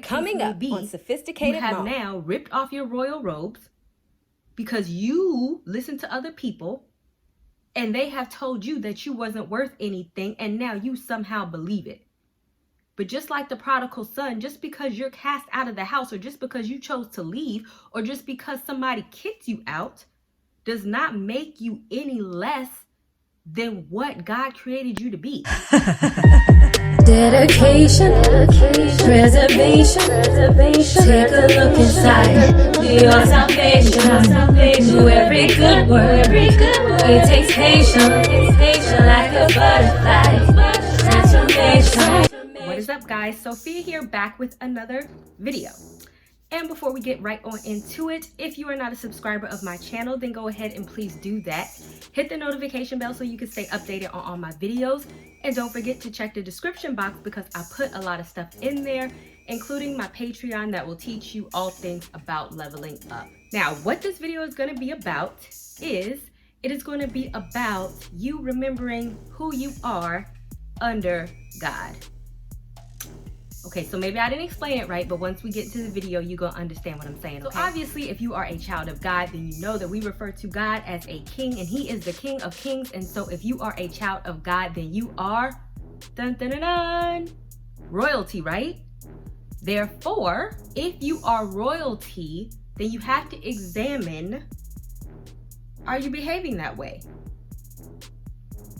Coming up on Sophisticated You have Mom. now ripped off your royal robes because you listened to other people and they have told you that you wasn't worth anything, and now you somehow believe it. But just like the prodigal son, just because you're cast out of the house, or just because you chose to leave, or just because somebody kicked you out, does not make you any less than what God created you to be. Dedication, preservation, take a look inside your salvation. Do every good work, it takes patience, like a butterfly, transformation. What is up, guys? Sophia here, back with another video. And before we get right on into it, if you are not a subscriber of my channel, then go ahead and please do that. Hit the notification bell so you can stay updated on all my videos. And don't forget to check the description box because I put a lot of stuff in there, including my Patreon that will teach you all things about leveling up. Now, what this video is going to be about is, it is going to be about you remembering who you are under God. Okay, so maybe I didn't explain it right, but once we get into the video, you're going to understand what I'm saying, okay? So obviously, if you are a child of God, then you know that we refer to God as a king, and he is the King of Kings. And so if you are a child of God, then you are, dun dun dun dun, royalty, right? Therefore, if you are royalty, then you have to examine, are you behaving that way?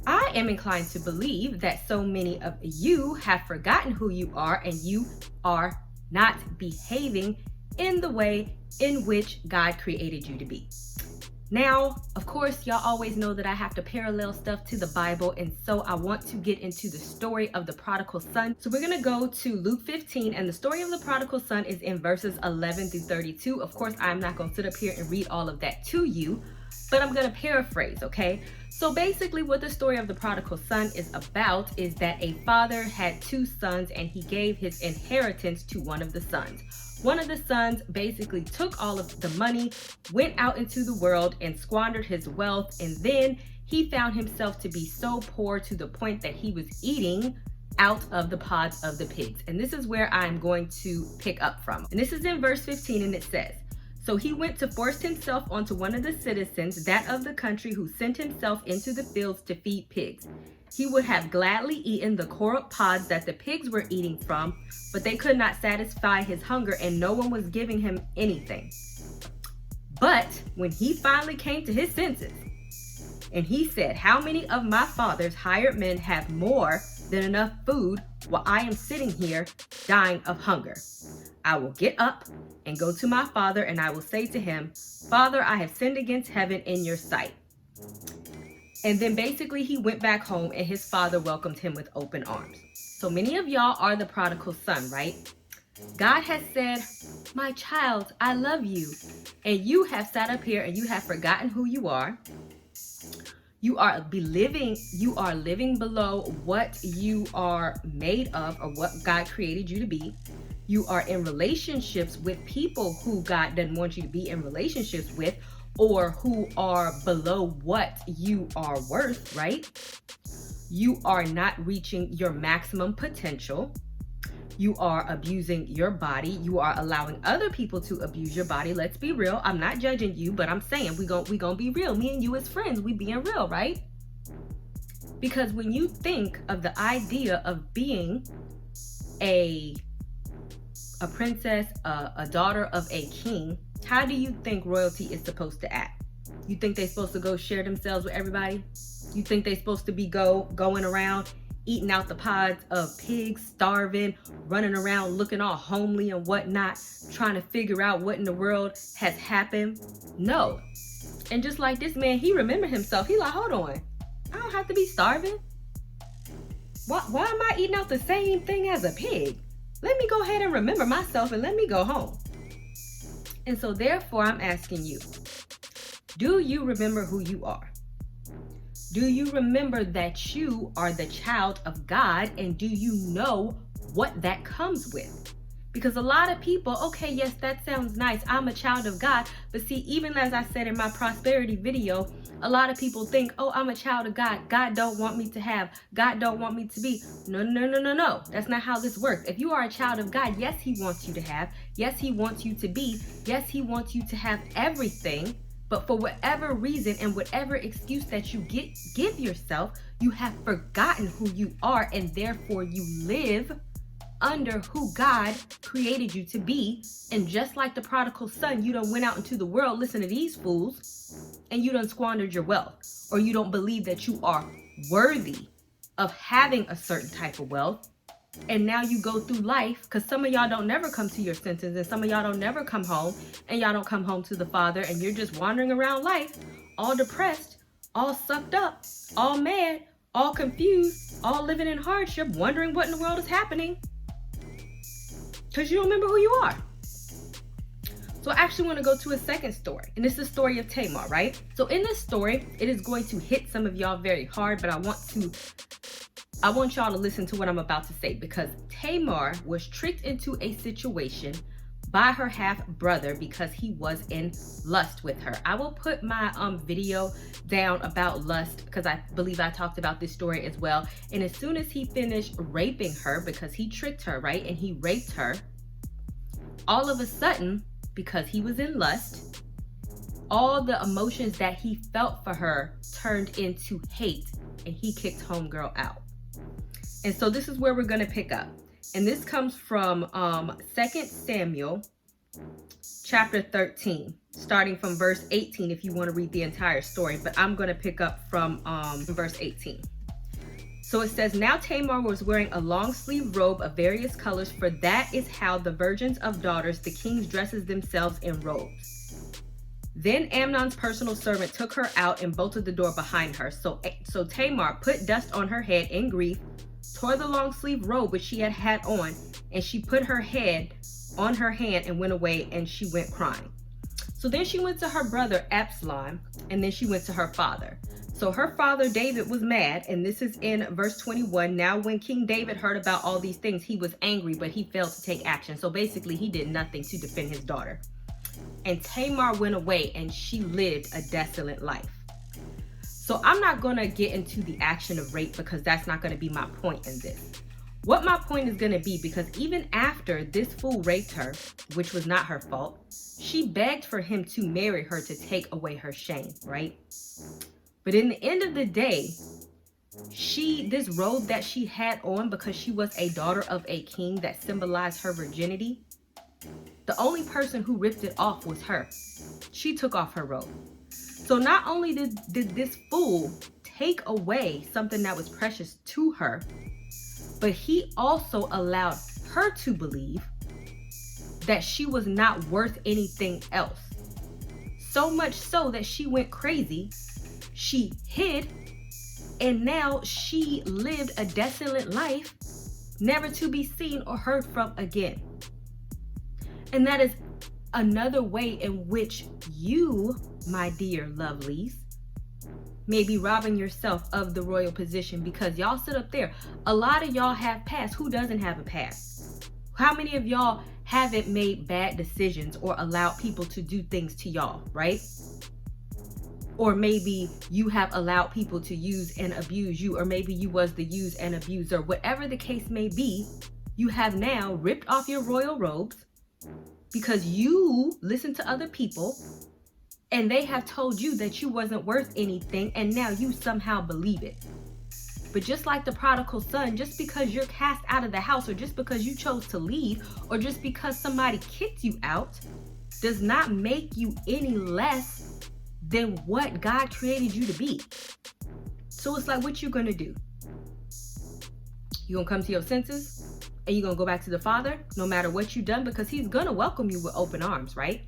I am inclined to believe that so many of you have forgotten who you are, and you are not behaving in the way in which God created you to be. Now, of course, y'all always know that I have to parallel stuff to the Bible, and so I want to get into the story of the prodigal son. So we're going to go to Luke 15, and the story of the prodigal son is in verses 11 through 32. Of course, I'm not going to sit up here and read all of that to you, but I'm going to paraphrase, okay? So basically what the story of the prodigal son is about is that a father had two sons, and he gave his inheritance to one of the sons. One of the sons basically took all of the money, went out into the world and squandered his wealth, and then he found himself to be so poor to the point that he was eating out of the pods of the pigs. And this is where I'm going to pick up from. And this is in verse 15, and it says, "So he went to force himself onto one of the citizens, that of the country, who sent himself into the fields to feed pigs. He would have gladly eaten the corrupt pods that the pigs were eating from, but they could not satisfy his hunger, and no one was giving him anything. But when he finally came to his senses, and he said, 'How many of my father's hired men have more than enough food while I am sitting here dying of hunger? I will get up and go to my father, and I will say to him, Father, I have sinned against heaven in your sight.' And then basically he went back home, and his father welcomed him with open arms." So many of y'all are the prodigal son, right? God has said, "My child, I love you." And you have sat up here and you have forgotten who you are. You are living below what you are made of, or what God created you to be. You are in relationships with people who God doesn't want you to be in relationships with, or who are below what you are worth, right? You are not reaching your maximum potential. You are abusing your body. You are allowing other people to abuse your body. Let's be real. I'm not judging you, but I'm saying we gonna be real. Me and you as friends, we being real, right? Because when you think of the idea of being a princess, a daughter of a king, how do you think royalty is supposed to act? You think they're supposed to go share themselves with everybody? You think they're supposed to be going around eating out the pods of pigs, starving, running around looking all homely and whatnot, trying to figure out what in the world has happened? No. And just like this man, he remembered himself. He like, hold on, I don't have to be starving. Why am I eating out the same thing as a pig? Let me go ahead and remember myself and let me go home. And so therefore, I'm asking you, do you remember who you are? Do you remember that you are the child of God? And do you know what that comes with? Because a lot of people, okay, yes, that sounds nice. I'm a child of God. But see, even as I said in my prosperity video, a lot of people think, oh, I'm a child of God. God don't want me to have. God don't want me to be. No, no, no, no, no. That's not how this works. If you are a child of God, yes, he wants you to have. Yes, he wants you to be. Yes, he wants you to have everything. But for whatever reason and whatever excuse that you give yourself, you have forgotten who you are, and therefore you live under who God created you to be. And just like the prodigal son, you done went out into the world, listen to these fools, and you done squandered your wealth, or you don't believe that you are worthy of having a certain type of wealth. And now you go through life, because some of y'all don't never come to your senses, and some of y'all don't never come home, and y'all don't come home to the Father, and you're just wandering around life all depressed, all sucked up, all mad, all confused, all living in hardship, wondering what in the world is happening, because you don't remember who you are. So I actually want to go to a second story, and this is the story of Tamar, right? So in this story, it is going to hit some of y'all very hard, but I want y'all to listen to what I'm about to say, because Tamar was tricked into a situation by her half brother because he was in lust with her. I will put my video down about lust, because I believe I talked about this story as well. And as soon as he finished raping her, because he tricked her, right? And he raped her, all of a sudden, because he was in lust, all the emotions that he felt for her turned into hate, and he kicked homegirl out. And so this is where we're going to pick up. And this comes from 2 Samuel chapter 13, starting from verse 18 if you want to read the entire story. But I'm going to pick up from verse 18. So it says, now Tamar was wearing a long sleeve robe of various colors, for that is how the virgins of daughters, the king's dresses themselves in robes. Then Amnon's personal servant took her out and bolted the door behind her. So Tamar put dust on her head in grief, tore the long sleeve robe which she had on, and she put her head on her hand and went away, and she went crying. So then she went to her brother Absalom, and then she went to her father. So her father David was mad, and this is in verse 21. Now when King David heard about all these things, he was angry, but he failed to take action. So basically he did nothing to defend his daughter. And Tamar went away, and she lived a desolate life. So I'm not going to get into the action of rape, because that's not going to be my point in this. What my point is going to be, because even after this fool raped her, which was not her fault, she begged for him to marry her to take away her shame, right? But in the end of the day, this robe that she had on, because she was a daughter of a king that symbolized her virginity, the only person who ripped it off was her. She took off her robe. So not only did this fool take away something that was precious to her, but he also allowed her to believe that she was not worth anything else. So much so that she went crazy, she hid, and now she lived a desolate life, never to be seen or heard from again. And that is another way in which you, my dear lovelies, may be robbing yourself of the royal position, because y'all sit up there. A lot of y'all have past. Who doesn't have a past? How many of y'all haven't made bad decisions or allowed people to do things to y'all, right? Or maybe you have allowed people to use and abuse you, or maybe you was the used and abuser. Whatever the case may be, you have now ripped off your royal robes because you listened to other people, and they have told you that you wasn't worth anything, and now you somehow believe it. But just like the prodigal son, just because you're cast out of the house, or just because you chose to leave, or just because somebody kicked you out, does not make you any less than what God created you to be. So it's like, what you gonna do? You gonna come to your senses, and you're gonna go back to the Father no matter what you've done, because he's gonna welcome you with open arms, right?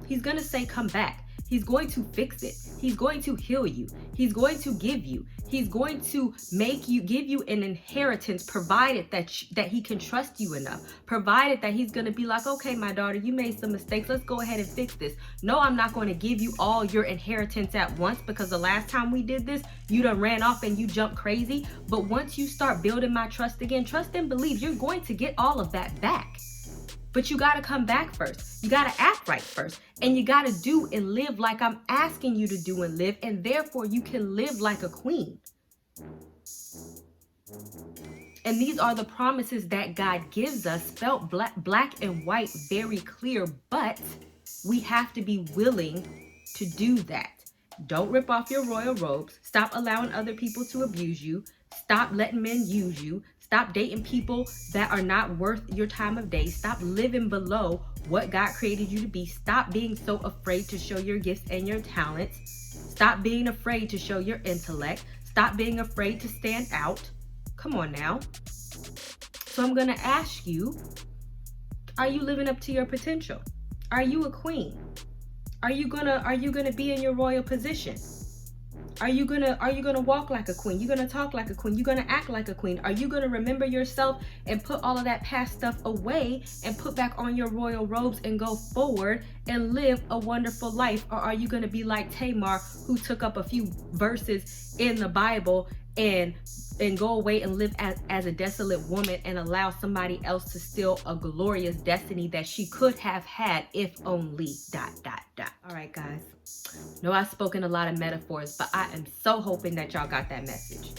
He's gonna say, come back. He's going to fix it. He's going to heal you. He's going to give you. He's going to give you an inheritance, provided that he can trust you enough. Provided that he's going to be like, okay, my daughter, you made some mistakes. Let's go ahead and fix this. No, I'm not going to give you all your inheritance at once, because the last time we did this, you done ran off and you jumped crazy. But once you start building my trust again, trust and believe, you're going to get all of that back. But you got to come back first. You got to act right first. And you got to do and live like I'm asking you to do and live. And therefore, you can live like a queen. And these are the promises that God gives us, spelled black and white, very clear. But we have to be willing to do that. Don't rip off your royal robes. Stop allowing other people to abuse you. Stop letting men use you. Stop dating people that are not worth your time of day. Stop living below what God created you to be. Stop being so afraid to show your gifts and your talents. Stop being afraid to show your intellect. Stop being afraid to stand out. Come on now. So I'm going to ask you, are you living up to your potential? Are you a queen? Are you gonna be in your royal position? Are you gonna walk like a queen? You gonna talk like a queen? You gonna act like a queen? Are you gonna remember yourself and put all of that past stuff away and put back on your royal robes and go forward and live a wonderful life? Or are you gonna be like Tamar, who took up a few verses in the Bible and go away and live as a desolate woman and allow somebody else to steal a glorious destiny that she could have had if only ... All right, guys. No, I've spoken a lot of metaphors, but I am so hoping that y'all got that message.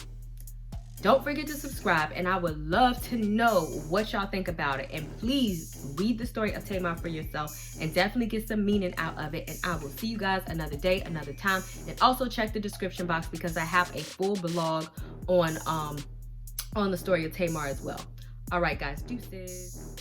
Don't forget to subscribe, and I would love to know what y'all think about it. And please read the story of Tamar for yourself and definitely get some meaning out of it. And I will see you guys another day, another time. And also check the description box because I have a full blog on the story of Tamar as well. All right, guys, deuces.